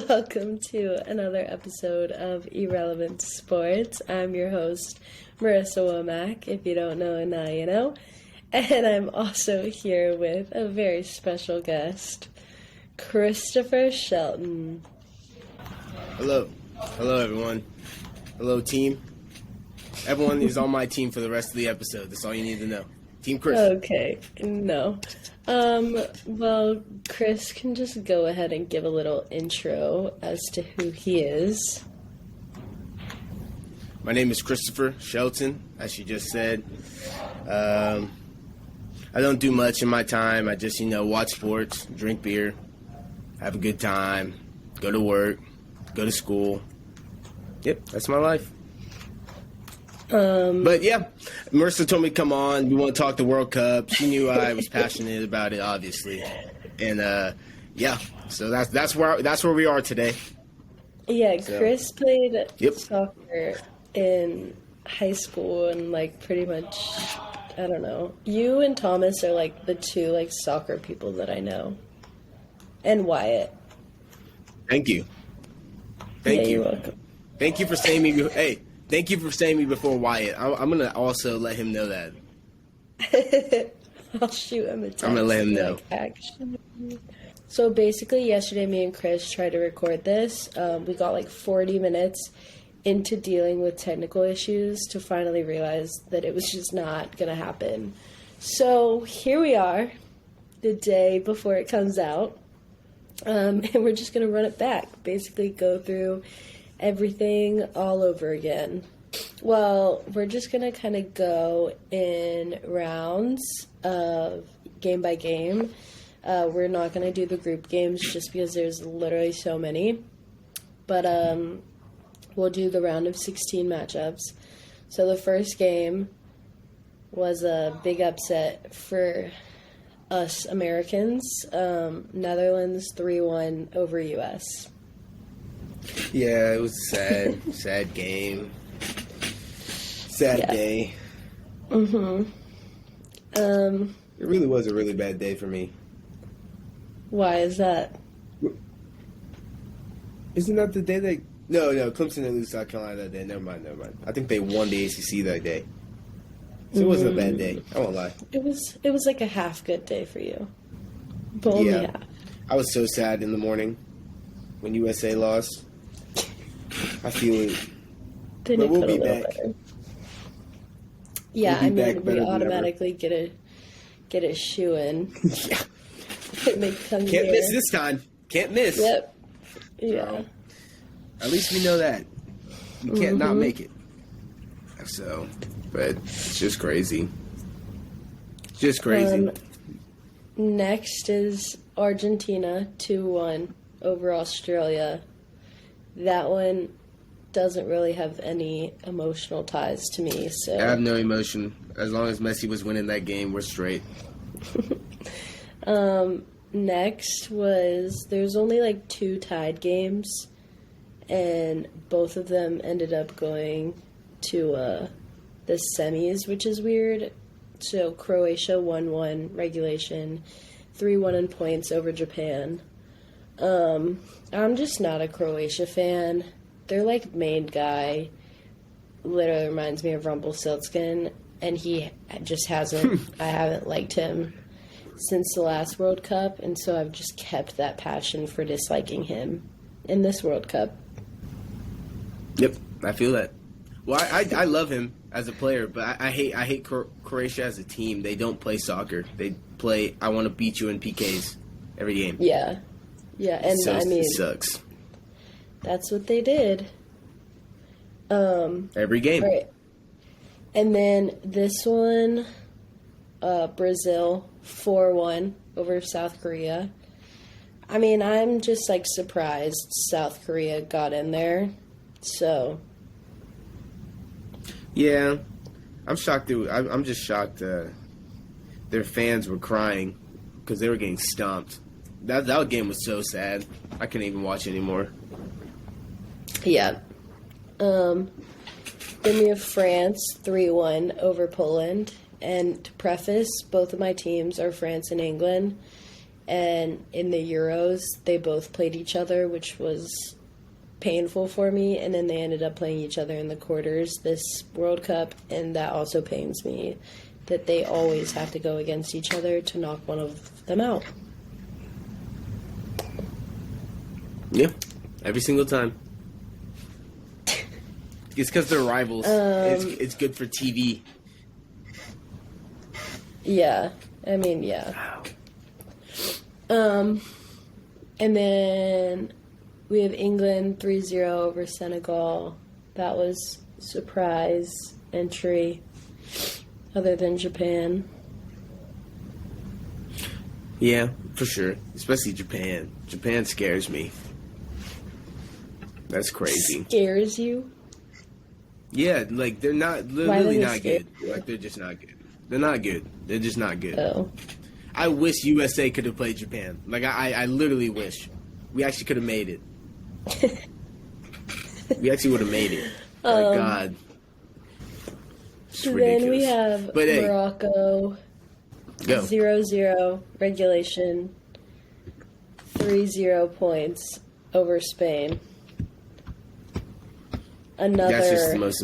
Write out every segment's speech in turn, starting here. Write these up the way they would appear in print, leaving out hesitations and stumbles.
Welcome to another episode of Irrelevant Sports. I'm your host, Marissa Womack. If you don't know, now you know. And I'm also here with a very special guest, Christopher Shelton. Hello. Hello, everyone. Hello, team. Everyone is on my team for the rest of the episode. That's all you need to know. Team Chris. Okay, no. Well, Chris can just go ahead and give a little intro as to who he is. My name is Christopher Shelton, as she just said. I don't do much in my time. I just, watch sports, drink beer, have a good time, go to work, go to school. Yep, that's my life. But yeah, Marissa told me to come on. We want to talk the World Cup. She knew I was passionate about it, obviously, and yeah. So that's where we are today. Yeah, so. Chris played soccer in high school and pretty much, I don't know. You and Thomas are the two soccer people that I know, and Wyatt. Thank you. Thank you. You're welcome. Thank you for saying me. Hey. Thank you for saying me before Wyatt. I'm going to also let him know that. I'll shoot him a text. I'm going to let him know. Actually. So basically yesterday me and Chris tried to record this. We got 40 minutes into dealing with technical issues to finally realize that it was just not going to happen. So here we are, the day before it comes out. And we're just going to run it back. Basically go through everything all over again. Well, we're just going to kind of go in rounds of game by game. We're not going to do the group games just because there's literally so many. But we'll do the round of 16 matchups. So the first game was a big upset for us Americans. Netherlands 3-1 over U.S. Yeah, it was a sad game. Sad day. Mm-hmm. It really was a really bad day for me. Why is that? Isn't that the day they... No, Clemson didn't lose South Carolina that day. Never mind. I think they won the ACC that day. So it wasn't a bad day. I won't lie. It was like a half good day for you. But only half. I was so sad in the morning when USA lost. I feel it. But we'll be back. Better. Yeah, we automatically get a shoe in. Yeah. Can't miss this time. Can't miss. Yep. Yeah. At least we know that. You can't not make it. So, but it's just crazy. Just crazy. Next is Argentina 2-1 over Australia. That one doesn't really have any emotional ties to me. So I have no emotion. As long as Messi was winning that game, we're straight. Next there's only 2 tied games, and both of them ended up going to the semis, which is weird. So Croatia 1-1 regulation, 3-1 in points over Japan. I'm just not a Croatia fan. Their main guy literally reminds me of Rumpelstiltskin, and he just hasn't. I haven't liked him since the last World Cup, and so I've just kept that passion for disliking him in this World Cup. Yep, I feel that. Well, I love him as a player, but I hate Croatia as a team. They don't play soccer. They play I want to beat you in PKs every game. Yeah, and it sucks. That's what they did. Every game. Right. And then this one, Brazil 4-1 over South Korea. I mean, I'm just surprised South Korea got in there. So. Yeah, I'm shocked. I'm just shocked. Their fans were crying because they were getting stomped. That game was so sad. I couldn't even watch it anymore. Yeah. Then we have France 3-1 over Poland. And to preface, both of my teams are France and England. And in the Euros, they both played each other, which was painful for me. And then they ended up playing each other in the quarters this World Cup, and that also pains me that they always have to go against each other to knock one of them out. Yeah, every single time. It's because they're rivals. It's good for TV. Yeah, I mean, yeah. And then we have England 3-0 over Senegal. That was surprise entry, other than Japan. Yeah, for sure. Especially Japan. Japan scares me. That's crazy. Scares you? Yeah, like they're not, they're Why really do they not scare good. Like they're just not good. They're not good. They're just not good. Oh. I wish USA could have played Japan. Like I literally wish. We actually could have made it. We actually would have made it. Oh God. It's ridiculous. Then we have Morocco. Go. 0-0 regulation. 3-0 points over Spain. Another. That's just the most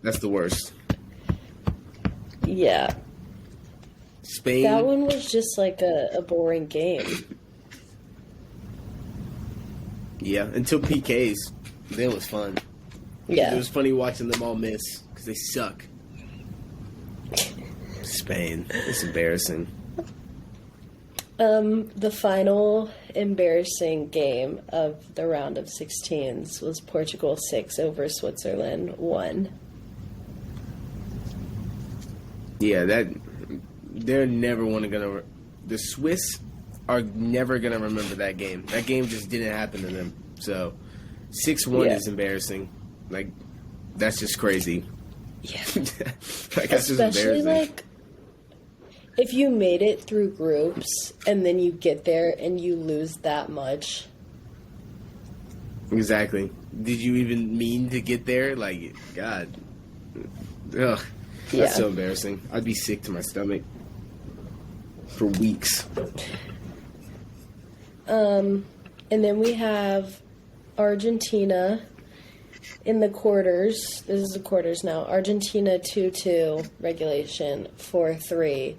that's the worst. Yeah. Spain. That one was just like a boring game. Yeah, until PKs. Then it was fun. Yeah. It was funny watching them all miss because they suck. Spain. It's embarrassing. The final embarrassing game of the round of 16s was Portugal 6 over Switzerland 1. Yeah, they're never gonna. The Swiss are never gonna remember that game. That game just didn't happen to them. So 6-1 is embarrassing. Like that's just crazy. Yeah, like that's just especially embarrassing. like if you made it through groups and then you get there and you lose that much. Exactly. Did you even mean to get there? Like, God. Ugh. That's so embarrassing. I'd be sick to my stomach for weeks. And then we have Argentina in the quarters. This is the quarters now. Argentina 2-2 regulation 4-3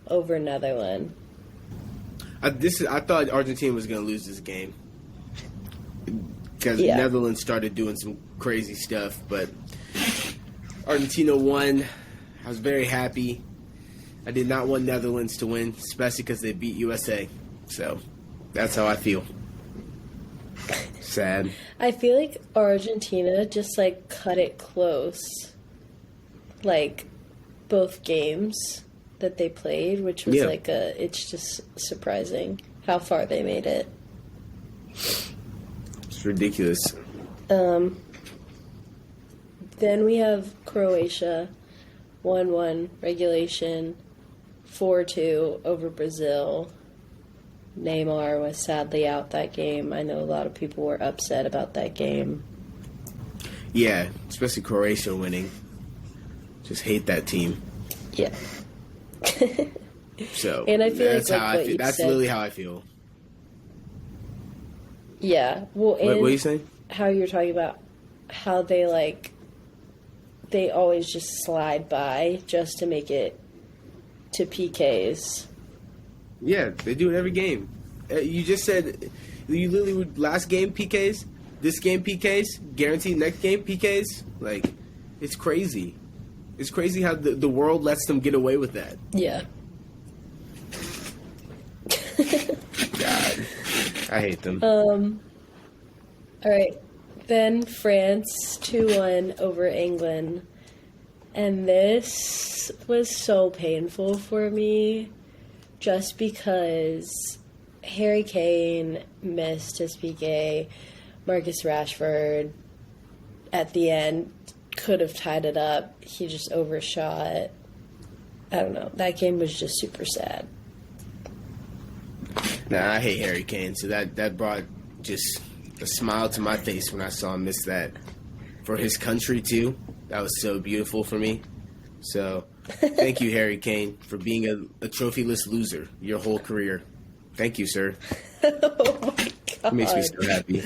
over Netherlands. I thought Argentina was going to lose this game because Netherlands started doing some crazy stuff, but Argentina won. I was very happy. I did not want Netherlands to win, especially because they beat USA. So that's how I feel. Sad. I feel like Argentina just like cut it close, like both games that they played, which was it's just surprising how far they made it. It's ridiculous. Then we have Croatia 1-1 regulation 4-2 over Brazil. Neymar was sadly out that game. I know a lot of people were upset about that game. Yeah, especially Croatia winning. Just hate that team. Yeah. So and I feel that's like how I feel. That's literally how I feel. Yeah. Well, and what are you saying? how you're talking about how they always just slide by just to make it to PKs. Yeah, they do it every game. You just said you literally would last game PKs, this game PKs, guaranteed next game PKs. Like, it's crazy. It's crazy how the world lets them get away with that. Yeah. God, I hate them. All right. Then France 2-1 over England. And this was so painful for me just because Harry Kane missed his PK. Marcus Rashford at the end could have tied it up. He just overshot. I don't know. That game was just super sad. Nah, I hate Harry Kane, so that brought just a smile to my face when I saw him miss that. For his country, too. That was so beautiful for me. So, thank you, Harry Kane, for being a trophyless loser your whole career. Thank you, sir. Oh my god. It makes me so happy.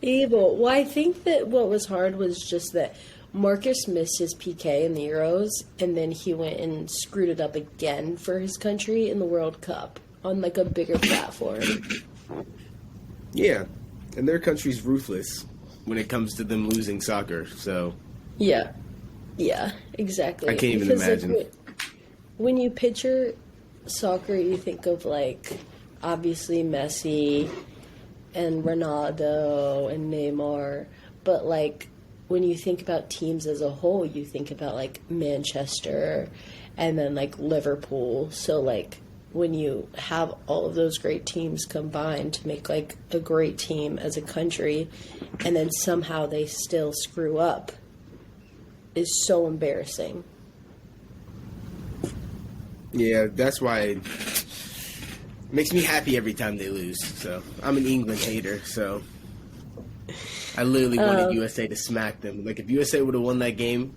Evil. Well, I think that what was hard was just that Marcus missed his PK in the Euros, and then he went and screwed it up again for his country in the World Cup on like a bigger platform. Yeah, and their country's ruthless when it comes to them losing soccer, so... Yeah, exactly. I can't even imagine. Like, when you picture soccer, you think of, like, obviously Messi and Ronaldo and Neymar, but, like, when you think about teams as a whole, you think about, like, Manchester and then, like, Liverpool. So, like, when you have all of those great teams combined to make, like, a great team as a country, and then somehow they still screw up, is so embarrassing. Yeah, that's why it makes me happy every time they lose. So I'm an England hater, so I literally wanted USA to smack them. Like, if USA would have won that game,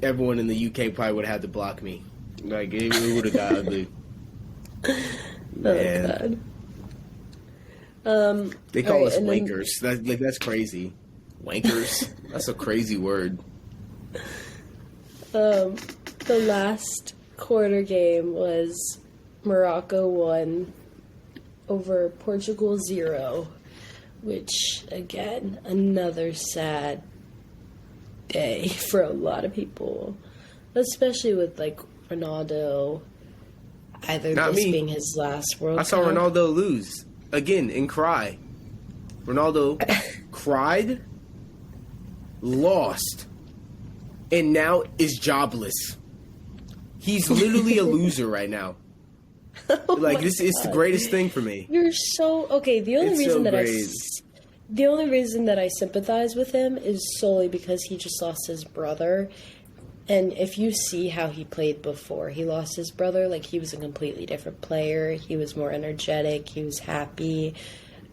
everyone in the UK probably would have had to block me. Like, it would have got ugly. Man. Oh, God. They call us and wankers. That's crazy. Wankers? That's a crazy word. The last quarter game was Morocco 1 over Portugal 0, which, again, another sad day for a lot of people, especially with, like, Ronaldo, either Not this me. being his last World Cup. I saw Ronaldo lose again and cry. Ronaldo cried, lost, and now is jobless. He's literally a loser right now. Oh Like, my this is the God. greatest thing for me. You're so okay. The only It's reason so that great. the only reason that I sympathize with him is solely because he just lost his brother. And if you see how he played before he lost his brother, like, he was a completely different player. He was more energetic. He was happy.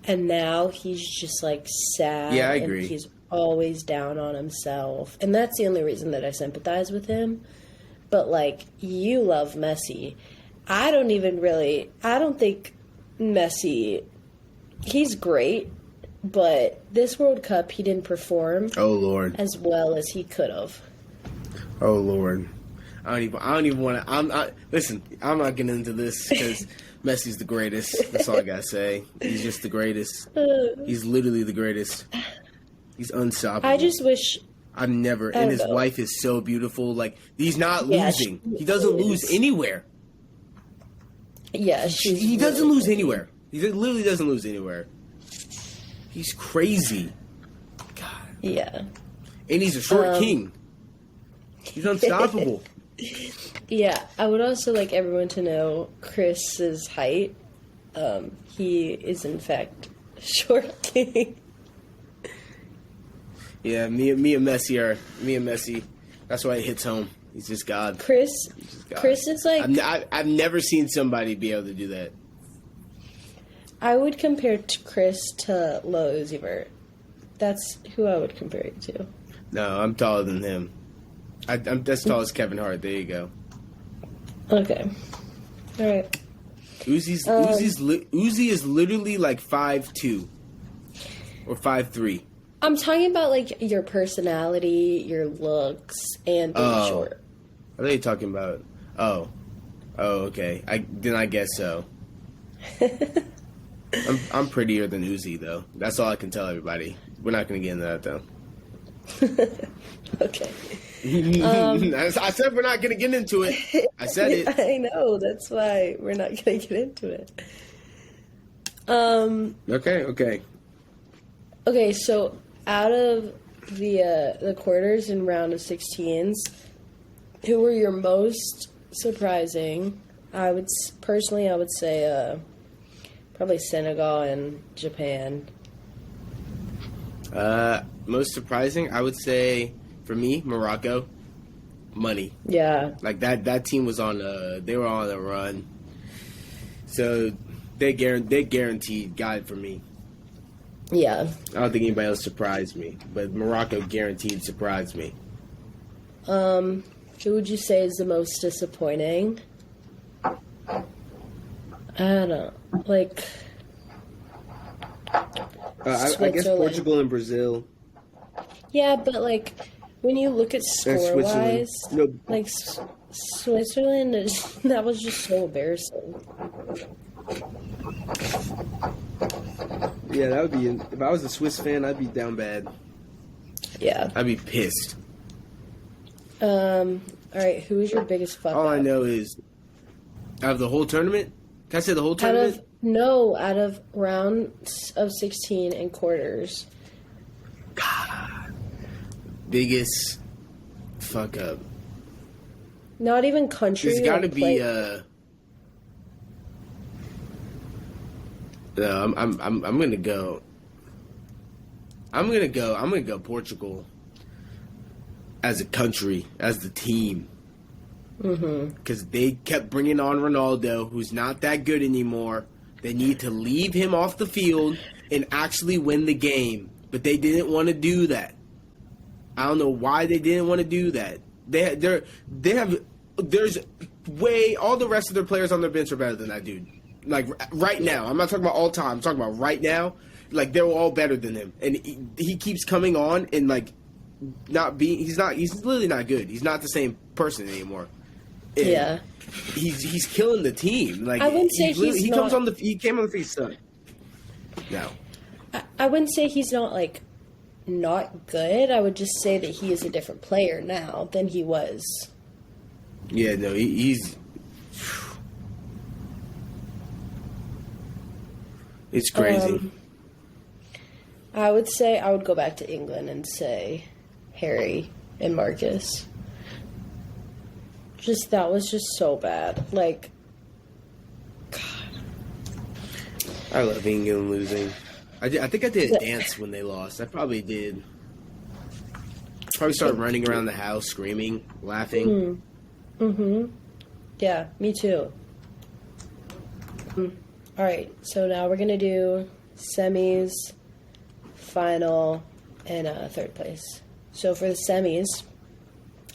And now he's just, like, sad. Yeah, I agree. And he's always down on himself. And that's the only reason that I sympathize with him. But, like, you love Messi. I don't think Messi, he's great, but this World Cup, he didn't perform Oh, Lord. as well as he could have. Oh, Lord. I don't even want to. Listen, I'm not getting into this because Messi's the greatest. That's all I got to say. He's just the greatest. He's literally the greatest. He's unstoppable. I just wish... And his know. wife is so beautiful. Like, he's not Yeah, losing. she He doesn't is. lose anywhere. Yeah, He doesn't lose anywhere. He literally doesn't lose anywhere. He's crazy. God. Yeah. And he's a short king. He's unstoppable. Yeah, I would also like everyone to know Chris's height. He is, in fact, short king. Yeah, me and Messi. That's why it hits home. He's just God. Chris God. Chris is like... I've never seen somebody be able to do that. I would compare Chris to Lil Uzi Vert. That's who I would compare you to. No, I'm taller than him. I'm as tall as Kevin Hart. There you go. Okay. All right. Uzi is literally like 5'2" or 5'3". I'm talking about, like, your personality, your looks, and being short. I thought you were talking about... Oh, okay. I guess so. I'm prettier than Uzi, though. That's all I can tell everybody. We're not going to get into that, though. Okay. I said we're not going to get into it. I said it. I know. That's why we're not going to get into it. Okay. Okay, so out of the quarters and round of 16s, who were your most surprising? I would say probably Senegal and Japan. Most surprising, I would say, for me, Morocco. Money. Yeah. Like, that team was they were on a run. So they guaranteed got it for me. Yeah. I don't think anybody else surprised me, but Morocco guaranteed surprised me. Who would you say is the most disappointing? I don't know. Like, I guess Portugal and Brazil. yeah, but like when you look at score-wise, No. like Switzerland, that was just so embarrassing. Yeah, that would be. If I was a Swiss fan, I'd be down bad. Yeah. I'd be pissed. All right, who is your biggest fuck All up? I know is out of the whole tournament. Can I say the whole tournament? Out of rounds of 16 and quarters. God, biggest fuck up. Not even country. There's got to like, be No, I'm gonna go. I'm gonna go Portugal as a country, as the team. Because they kept bringing on Ronaldo, who's not that good anymore. They need to leave him off the field and actually win the game, but they didn't want to do that. I don't know why they didn't want to do that. There's way all the rest of their players on their bench are better than that dude. Like right now, I'm not talking about all time. I'm talking about right now. Like they're all better than him, and he keeps coming on and like not being. He's literally not good. He's not the same person anymore. And yeah, he's killing the team. Like I wouldn't say he came on the field son. No, I wouldn't say he's not like not good. I would just say that he is a different player now than he was. yeah, no, he's. It's crazy. I would say I would go back to England and say Harry and Marcus. That was just so bad. Like, God. I love England losing. I think I did a dance when they lost. I probably did. Probably started running around the house, screaming, laughing. Yeah, me too. All right, so now we're going to do semis, final, and third place. So for the semis,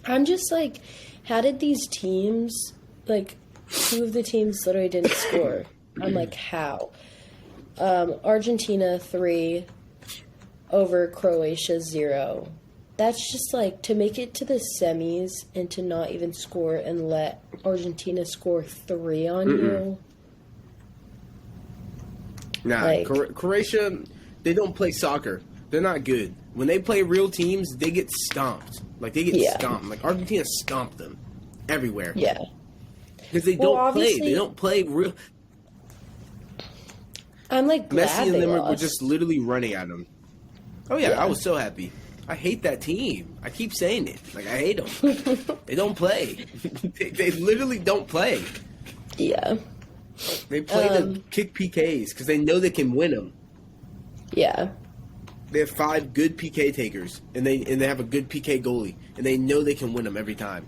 I'm just like, how did these teams, like, two of the teams literally didn't score? I'm like, how? Argentina 3 over Croatia 0. That's just like, to make it to the semis and to not even score and let Argentina score 3 on you. Nah, Like, Croatia, they don't play soccer. They're not good. When they play real teams, they get stomped. Like, they get stomped. Like, Argentina stomped them everywhere. Yeah. Because they don't play. They don't play real. I'm like glad Messi and they them were lost. just literally running at them. Oh, yeah, I was so happy. I hate that team. I keep saying it. Like, I hate them. They don't play. they literally don't play. Yeah. They play to kick PKs because they know they can win them. Yeah. They have 5 good PK takers, and they have a good PK goalie, and they know they can win them every time.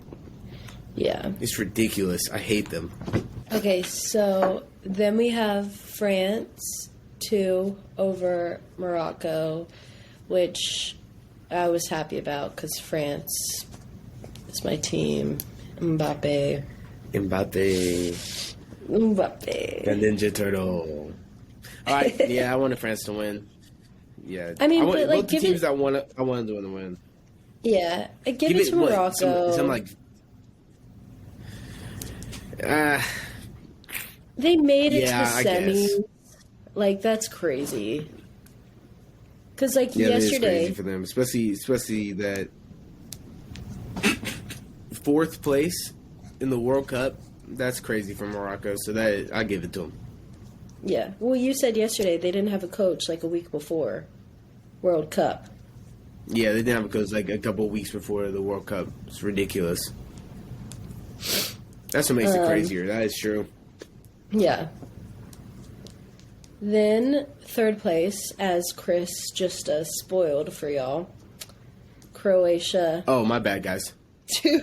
Yeah. It's ridiculous. I hate them. Okay, so then we have France 2 over Morocco, which I was happy about because France is my team. Mbappe. The Ninja Turtle. All right, yeah, I wanted France to win. Yeah, I mean, but, like, both the teams I wanted them to win. Yeah, give it to Morocco. Some like, they made it to the I semis. guess. Like, that's crazy. Because, like, yeah, yesterday... it is crazy for them, especially that 4th place in the World Cup. That's crazy for Morocco, so that I give it to them. Yeah. Well, you said yesterday they didn't have a coach like a week before World Cup. Yeah, they didn't have a coach like a couple of weeks before the World Cup. It's ridiculous. That's what makes it crazier. That is true. Yeah. Then, third place, as Chris just spoiled for y'all, Croatia. Oh, my bad, guys. 2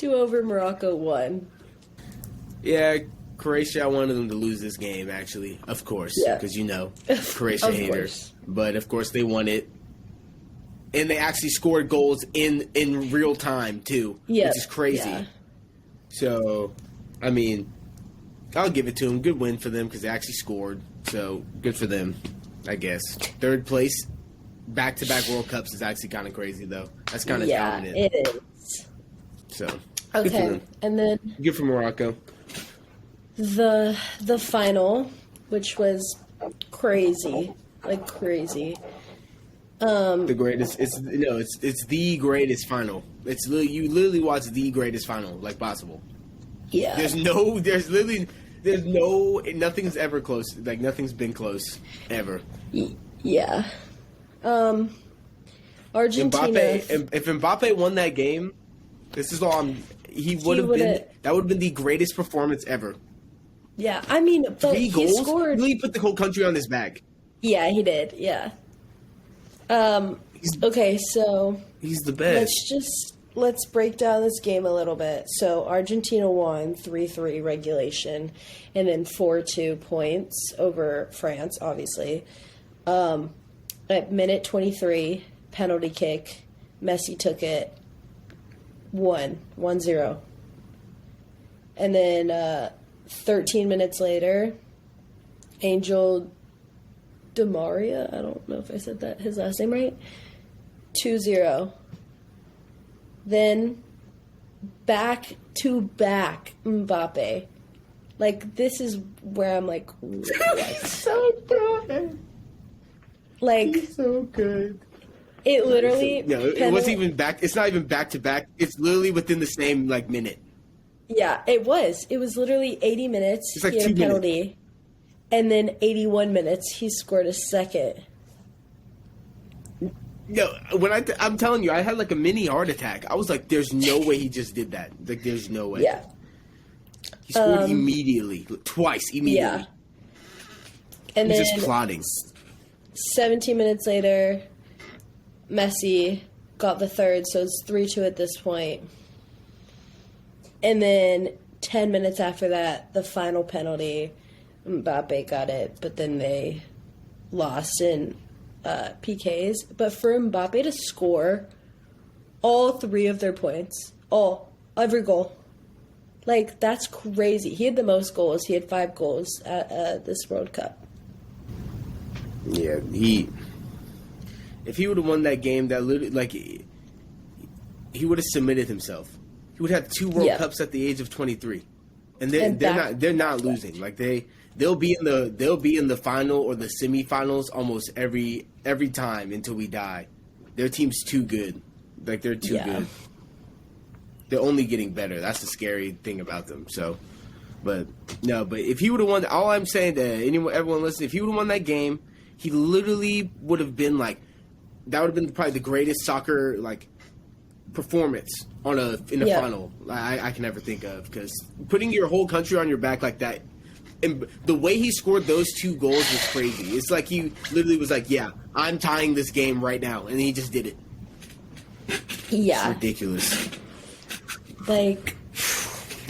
over Morocco 1. Yeah, Croatia, I wanted them to lose this game, actually. Of course. Yeah. Because, Croatia haters. But, of course, they won it. And they actually scored goals in real time, too. Yeah. Which is crazy. Yeah. So, I mean, I'll give it to them. Good win for them because they actually scored. So good for them, I guess. Third place, back-to-back World Cups is actually kind of crazy though. That's kind of dominant. Yeah, it is. So okay, and then good for Morocco. The final, which was crazy, like crazy. The greatest. It's the greatest final. It's you literally watch the greatest final like possible. Yeah. Nothing's ever close. Like nothing's been close ever. Yeah. Argentina. If Mbappe won that game, this is all he would have been. That would have been the greatest performance ever. Yeah, I mean, but 3 goals. He scored. Really put the whole country on his back. Yeah, he did. Yeah. Okay, so he's the best. Let's break down this game a little bit. So Argentina won 3-3 regulation, and then 4-2 points over France. Obviously, at minute 23, penalty kick, Messi took it, 1-0, and then 13 minutes later, Angel Di Maria, I don't know if I said that his last name right, 2-0. Then back-to-back Mbappe. Like, this is where I'm like, what? So good. Like, he's so good. It literally... it wasn't even back. It's not even back-to-back. It's literally within the same, like, minute. Yeah, it was. It was literally 80 minutes. It's like he had 2 a penalty. And then 81 minutes, he scored a second. No, when I'm telling you, I had like a mini heart attack. I was like, "There's no way he just did that. Like, there's no way." Yeah. He scored immediately, twice immediately. Yeah. And He's then just plotting. 17 minutes later, Messi got the third, so it's 3-2 at this point. And then 10 minutes after that, the final penalty, Mbappe got it, but then they lost in PKs. But for Mbappe to score all 3 of their points, every goal, like, that's crazy. He had the most goals. He had 5 goals at this World Cup. Yeah, if he would have won that game, that literally, like, he would have submitted himself. He would have 2 World Cups at the age of 23, and they're not losing. Like, they'll be in the final or the semifinals almost every time until we die. Their team's too good. Like, they're too good. They're only getting better. That's the scary thing about them. So, but if he would have won, all I'm saying to everyone listening, if he would have won that game, he literally would have been like, that would have been probably the greatest soccer like performance in a final I can ever think of, because putting your whole country on your back like that. And the way he scored those 2 goals was crazy. It's like he literally was like, "Yeah, I'm tying this game right now," and he just did it. Yeah, it's ridiculous. Like,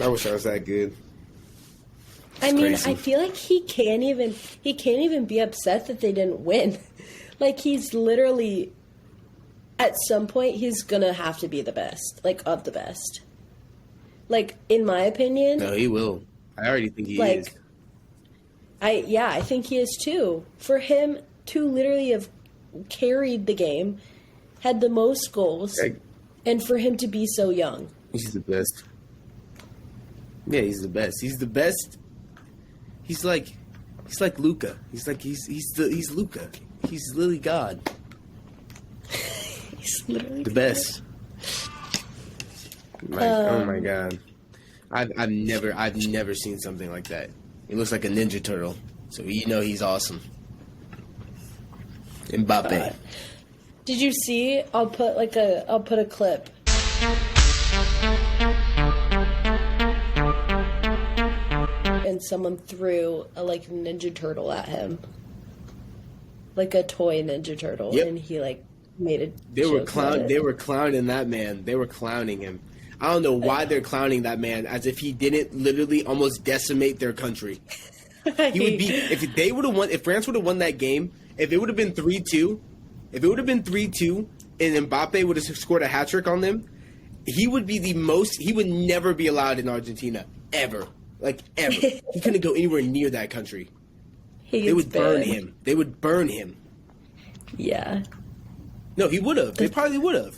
I wish I was that good. I mean, crazy. I feel like he can't even be upset that they didn't win. Like, he's literally, at some point, he's gonna have to be the best, like, of the best. Like, in my opinion. No, he will. I already think he is. I think he is too. For him to literally have carried the game, had the most goals, and for him to be so young. He's the best. Yeah, he's the best. He's the best. He's like Luka. He's Luka. He's literally God. He's literally the best. Oh my God. I've never seen something like that. He looks like a Ninja Turtle, so you know he's awesome. Mbappe. Did you see? I'll put a clip. And someone threw a Ninja Turtle at him, like a toy Ninja Turtle, and he made it. They were clowning that man. They were clowning him. I don't know why they're clowning that man as if he didn't literally almost decimate their country. He would be if France would have won that game, if it would have been 3-2, and Mbappe would have scored a hat trick on them, he would be he would never be allowed in Argentina ever. like ever. He couldn't go anywhere near that country. They would burn him. They would burn him. Yeah. No, he would have. They probably would have.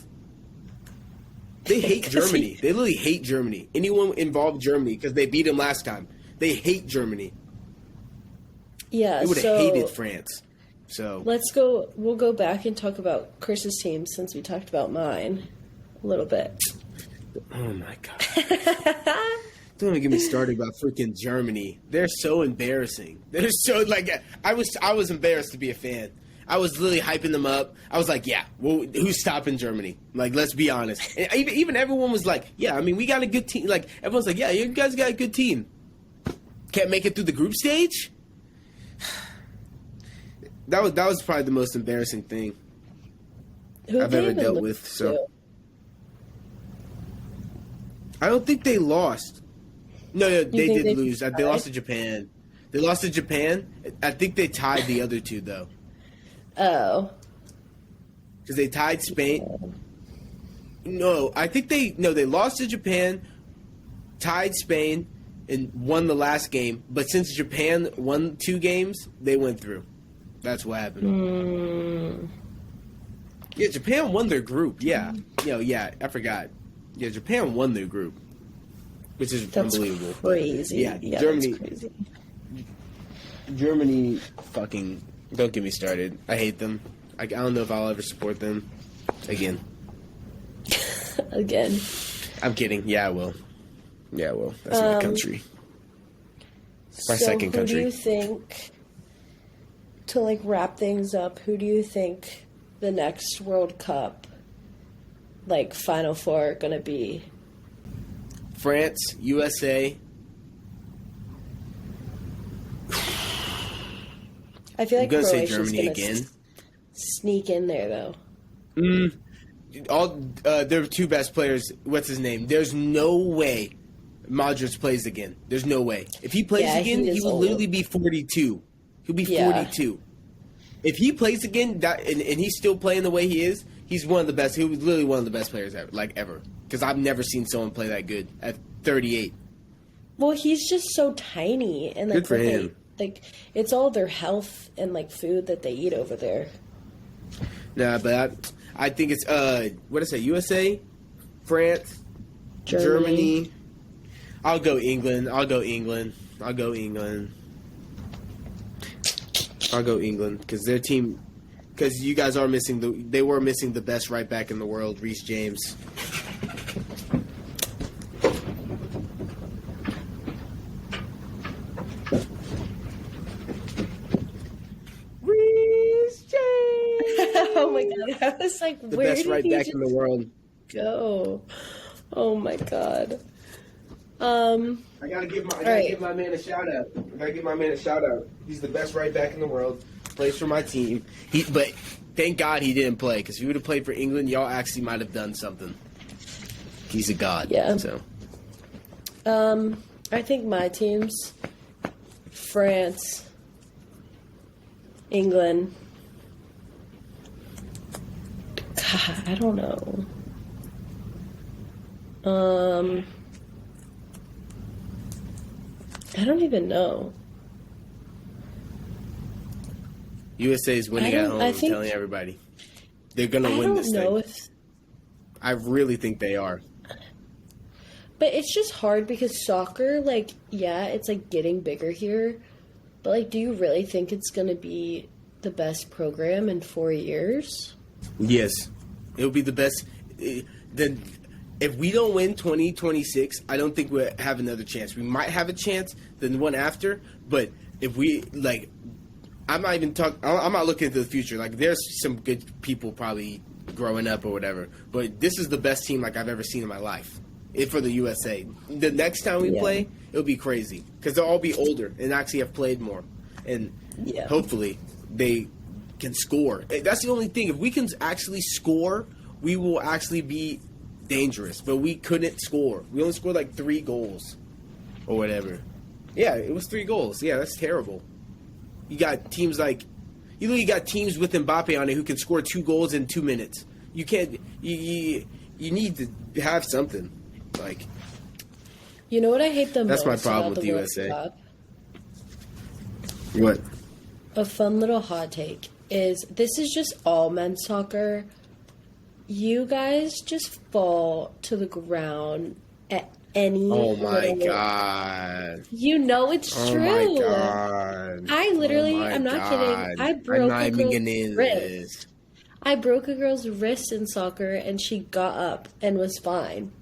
They hate Germany. They literally hate Germany. Anyone involved Germany because they beat him last time. They hate Germany. Yeah, they would have hated France. So we'll go back and talk about Chris's team since we talked about mine a little bit. Oh my god. Don't even get me started about freaking Germany. They're so embarrassing. They're so I was embarrassed to be a fan. I was literally hyping them up. I was like, yeah, well, who's stopping Germany? Like, let's be honest. And even everyone was like, yeah, I mean, we got a good team. Like, everyone's like, yeah, you guys got a good team. Can't make it through the group stage? That was probably the most embarrassing thing I've ever dealt with. So I don't think they lost. No, they did lose. They lost to Japan. They lost to Japan. I think they tied the other two, though. Oh. Because they tied Spain. No, I think they lost to Japan, tied Spain, and won the last game. But since Japan won 2 games, they went through. That's what happened. Yeah, Japan won their group. Yeah. Yeah, I forgot. Yeah, Japan won their group. Which is unbelievable. Crazy. Yeah, Germany. That's crazy. Germany fucking... Don't get me started. I hate them. I don't know if I'll ever support them again. Again. I'm kidding. Yeah, I will. Yeah, I will. That's my country. My second country. Who do you think, to wrap things up, who do you think the next World Cup, Final Four are going to be? France, USA. I feel like Croatia's say Germany again. Sneak in there, though. Their 2 best players. What's his name? There's no way Modric plays again. There's no way. If he plays again, he will literally be 42. He'll be 42. If he plays again, and he's still playing the way he is, he's one of the best. He was literally one of the best players ever. Because I've never seen someone play that good at 38. Well, he's just so tiny, and good for him. It's all their health and food that they eat over there. Nah, but I think it's what did I say? USA, France, Germany. I'll go England because their team. Because you guys are missing they were missing the best right back in the world, Reece James. Oh my god! I was like, the where best did right he back in the world. Go? Oh my god. I gotta give my man a shout out. He's the best right back in the world. Plays for my team. But thank God he didn't play, because if he would have played for England, y'all actually might have done something. He's a god. Yeah. So. I think my teams: France, England. God, I don't know. I don't even know. USA is winning at home. I'm telling everybody. They're going to win this thing. I really think they are. But it's just hard because soccer, it's getting bigger here. But do you really think it's going to be the best program in 4 years? Yes. It'll be the best. Then if we don't win 2026, I don't think we'll have another chance. We might have a chance than the one after, but if we I'm not looking into the future. There's some good people probably growing up or whatever, but this is the best team I've ever seen in my life. For the USA. The next time we play, it'll be crazy because they'll all be older and actually have played more, and hopefully they can score. That's the only thing. If we can actually score, we will actually be dangerous. But we couldn't score. We only scored 3 goals or whatever. Yeah, it was 3 goals. Yeah, that's terrible. You got teams you literally got teams with Mbappe on it who can score 2 goals in 2 minutes. You can't. You need to have something. You know what I hate the That's most my problem about with the USA. World Cup? What? A fun little hot take is this is just all men's soccer. You guys just fall to the ground at any Oh my little... God. You know it's true. Oh my God. I literally, Oh my I'm not God. kidding. I broke I'm not a even girl's getting into wrist. this. I broke a girl's wrist in soccer and she got up and was fine.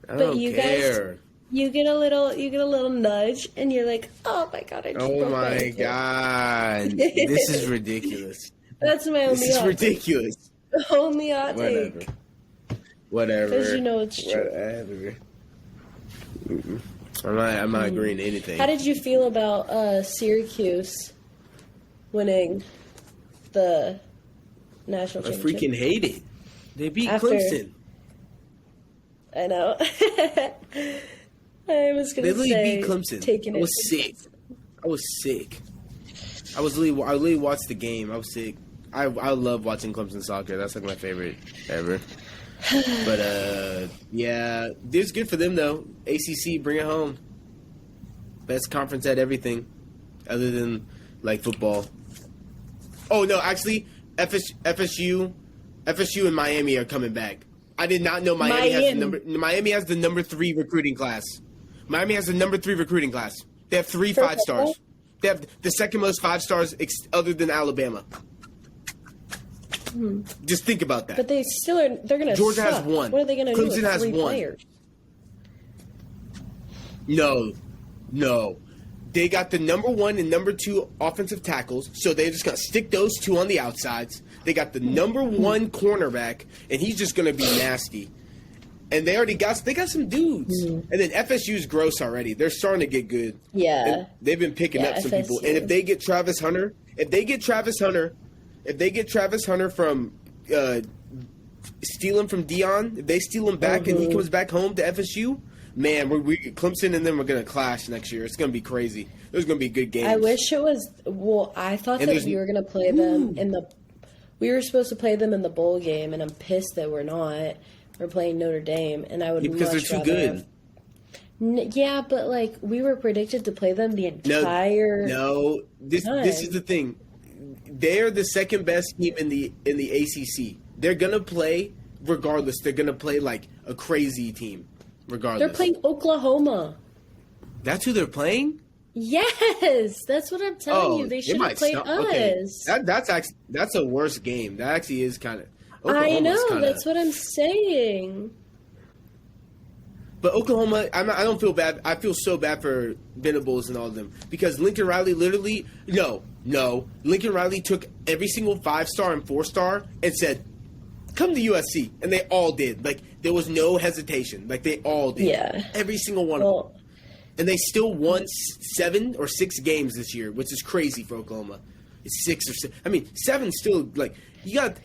I But don't you care. guys, you get a little nudge and you're like, oh my God, I just Oh broke my ankle. God. This is ridiculous. That's my only This is hot ridiculous. take. Only hot Whatever. take. Whatever. Because you know it's true. Whatever. Mm-mm. I'm not agreeing to anything. How did you feel about Syracuse winning the national I championship? freaking hate it. They beat After- Clemson. I know. I was They gonna literally say beat Clemson. taking I it. was sick. I literally watched the game. I was sick. I love watching Clemson soccer. That's like my favorite ever. But yeah, it's good for them though. ACC, bring it home. Best conference at everything, other than like football. Oh no, actually, FSU and Miami are coming back. I did not know Miami has the number 3 recruiting class. Miami has the number 3 recruiting class. They have 3 For 5 stars. football? They have the second most 5 stars other than Alabama. Just think about that. But they still are. They're gonna. Georgia has suck. 1. What are they gonna do Clemson with has 3 1. players? No. They got the number 1 and number 2 offensive tackles, so they're just gonna stick those 2 on the outsides. They got the number 1 cornerback, and he's just gonna be nasty. And they got some dudes. And then FSU's gross already. They're starting to get good. Yeah. And they've been picking up some people. And if they get Travis Hunter from stealing from Dion, if they steal him back and he comes back home to FSU, man, Clemson and them are going to clash next year. It's going to be crazy. There's going to be good games. I wish it was. Well, I thought that we were going to play them in the. We were supposed to play them in the bowl game, and I'm pissed that we're not. We're playing Notre Dame, and I would because much they're too rather good. Yeah, but like we were predicted to play them the entire. No, this is the thing. They're the second best team in the ACC. They're gonna play regardless. They're gonna play like a crazy team, regardless. They're playing Oklahoma. That's who they're playing. Yes, that's what I'm telling you. They should have played us. Okay. That's a worse game. That actually is kind of. I know. That's what I'm saying. But Oklahoma, I don't feel bad. I feel so bad for Venables and all of them because Lincoln Riley Lincoln Riley took every single 5-star and 4-star and said, "Come to USC," and they all did. Like there was no hesitation. Like they all did. Yeah. Every single one of them. And they still won 7 or 6 games this year, which is crazy for Oklahoma. It's 6 or 7. I mean, 7 still like you got.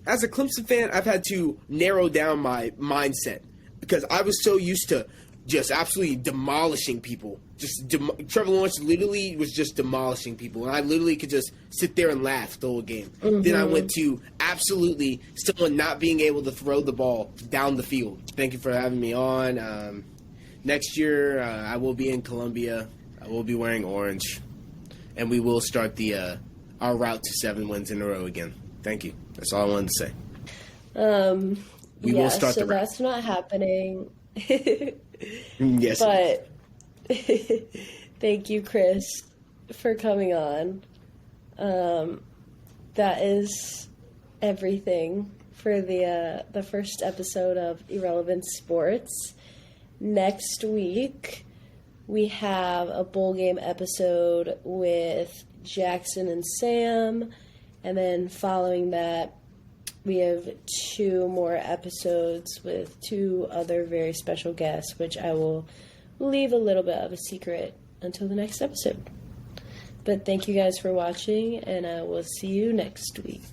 As a Clemson fan, I've had to narrow down my mindset. Because I was so used to just absolutely demolishing people. Trevor Lawrence literally was just demolishing people. And I literally could just sit there and laugh the whole game. Then I went to absolutely someone not being able to throw the ball down the field. Thank you for having me on. Next year, I will be in Columbia. I will be wearing orange. And we will start our route to 7 wins in a row again. Thank you. That's all I wanted to say. We will start the route. That's not happening. Yes. But thank you, Chris, for coming on. That is everything for the first episode of Irrelevant Sports. Next week, we have a bowl game episode with Jackson and Sam. And then following that, we have 2 more episodes with 2 other very special guests, which I will leave a little bit of a secret until the next episode. But thank you guys for watching, and I will see you next week.